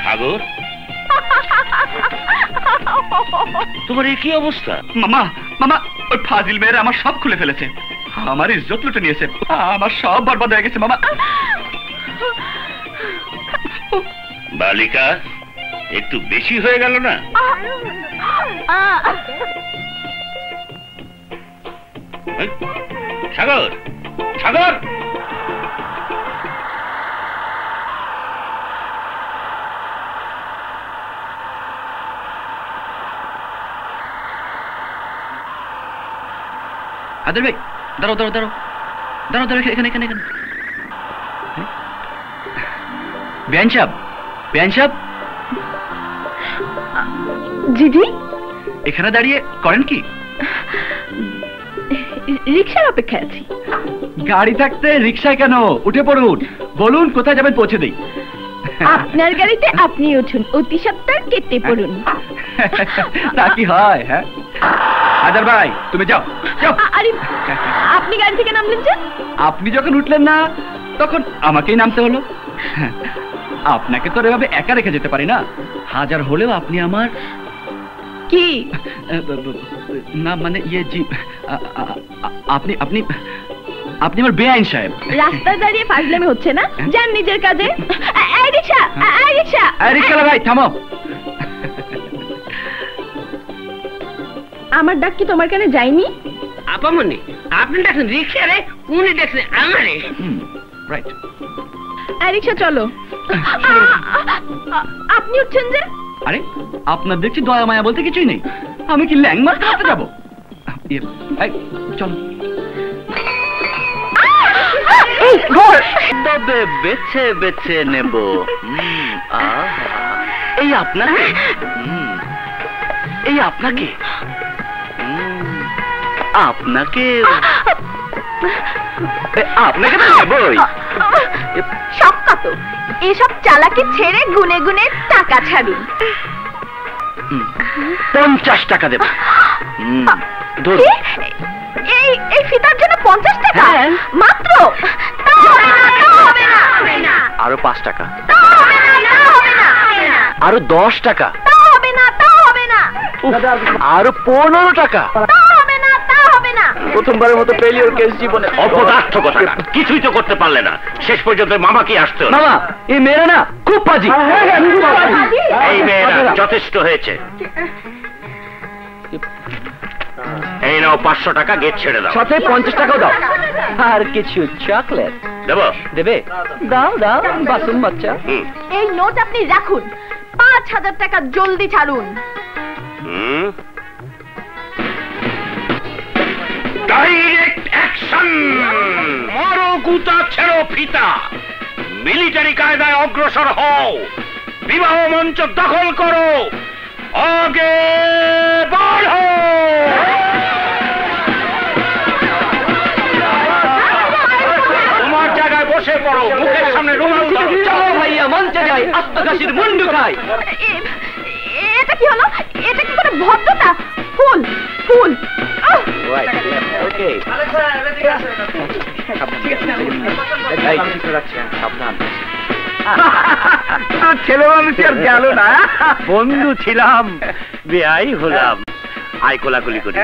সাগর, তোমার কি অবস্থা? মামা মামা, ওই ফাজিল মেয়েরা আমার সব খুলে ফেলেছে, আমার ইজ্জত লুটে নিয়েছে, আমার সব বরবাদ হয়ে গেছে মামা। বালিকা, একটু বেশি হয়ে গেল না? সাগর, সাগর, আদর ভাই, দাঁড়াও দাঁড়াও দাঁড়াও দাঁড়াও দাঁড়াও, এখানে এখানে এখানে। বেআইন সাহেব, বেআইন সাহেব। জি জি। এখানে দাঁড়িয়ে করেন কি? রিকশার অপেক্ষায় আছি। গাড়ি থাকতে রিকশায় কেন? উঠে পড়ুন, বলুন কোথায় যাবেন পৌঁছে দেই। আপনার গাড়িতে আপনি উঠুন, অতি সত্বর কেটে পড়ুন। তা কি হয়? হ্যাঁ আদর ভাই, তুমি যাও যাও। আরে আপনি গাড়ি থেকে নামলেন যে? আপনি যখন উঠলেন না তখন আমাকেই নামতে হলো। আপনাকে তো এভাবে একা রেখে যেতে পারি না, হাজার হলেও আপনি আমার কি না, মানে ইয়ে জি, আপনি আপনি আপনি আমার বেআইন সাহেব। রাস্তায় দাঁড়িয়ে ফাজলামি হচ্ছে না, যান নিজের কাজে। এই রিকশা, এই রিকশা, এই রিকশা ভাই থামো। আমার ডাক কি তোমার কানে যায়নি? আপামনি, আপনি দেখছেন রিক্সা রে, উনি দেখছেন আমারে। রাইট। এই রিকশা চলো। আপনি উঠছেন যে? আরে আপনার দেখছি দয়া মায়া বলতে কিছুই নেই, আমি কি ল্যাংমার করতে যাবো? এই চলো। তবে বেছে বেছে নেব। এই আপনাকে, এই আপনাকে, আপনাকে আপনাকে তো নেবই। সক্কা তো, এসব চালাকি ছেড়ে গুনে গুনে টাকা ছাড়ুন। 50 টাকা দেব। এই এই ফিতার জন্য 50 টাকা মাত্র? আরো 5 টাকা, হবে না, আরো 10 টাকা, হবে না, আরো 15 টাকা। হবে না। প্রথমবারের মতো ফেলিওর কেস জীবনে। অপদার্থ কথা, কিছুই তো করতে পারলে না, শেষ পর্যন্ত মামাকে আসতে হলো। মামা, এই মেয়েরা না খুব পাজি। এই মেয়েরা যথেষ্ট হয়েছে। এই নাও 500 টাকা, গেট ছেড়ে দাও। সাথে 50 টাকাও দাও, আর কিছু চকলেট দেব? দেবে? দাও দাও, বাসুন বাচ্চা। এই নোট আপনি রাখুন, 5000 টাকা জলদি ছাড়ুন। ডাইরেক্ট অ্যাকশন, মারো গুতা, ছেড়ো ফিতা, মিলিটারি কায়দায় অগ্রসর হও, বিবাহ মঞ্চ দখল করো, আগে বাড়ো। তোমার জায়গায় বসে পড়ো, মুখের সামনে রুমাল ধরো। চলো ভাইয়া, মঞ্চে যাই, আত্মকাশীর মুন্ডু খাই। এটা কি হলো? এটা কি কোনো ভদ্রতা? ফুল ফুল। ছেলে মানুষ আর গেল না, বন্ধু ছিলাম, বেয়াই হলাম, আয় কোলাকুলি করি।